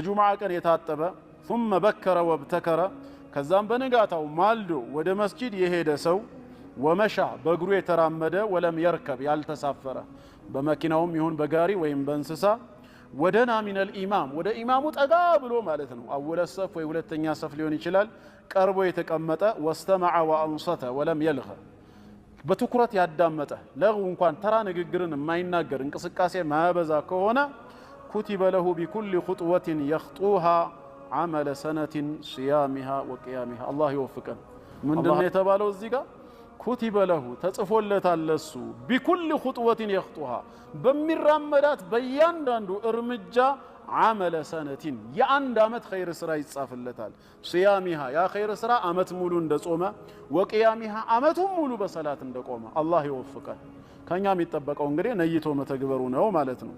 ጁምዓ ቀን የታጠበ ثم بكر وابتكر ከዛም በነጋታው ማልዶ ወደ መስጂድ የሄደ ሰው ወመሻ በእግሩ የተራመደ ወለም يركب ያልተሳፈረ በመኪናውም ይሁን በጋሪ ወይም በእንስሳ ወደና ሚነል ኢማም ወደ ኢማሙ ጠጋ ብሎ ማለት ነው አወለ ሰፍ ወይ ሁለተኛ ሰፍ ሊሆን ይችላል ቀርቦ የተቀመጠ ወስተመዐ ወአንሰተ ወለም የልኸ በትኩረት ያዳመጠ ለጉ እንኳን ተራ ንግግርን የማይናገር እንቅስቃሴ ማያበዛ ከሆነ كتب له بكل خطوة يخطوها عمل سنة صيامها وقيامها الله يوفقنا من دون يتبالو الزيقا كتب له تتصفولت اللسو بكل خطوة يخطوها بمن رمضات بيان داندو ارمجا عمل سنة يعند عمت خير سرا يتصافلتال صيامها يا خير سرا عمت مولو اندسوما وقيامها عمت مولو بصلاة اندقوما الله يوفقنا كان يام يتبقى انقري نيتو متقبرونه ومالتنو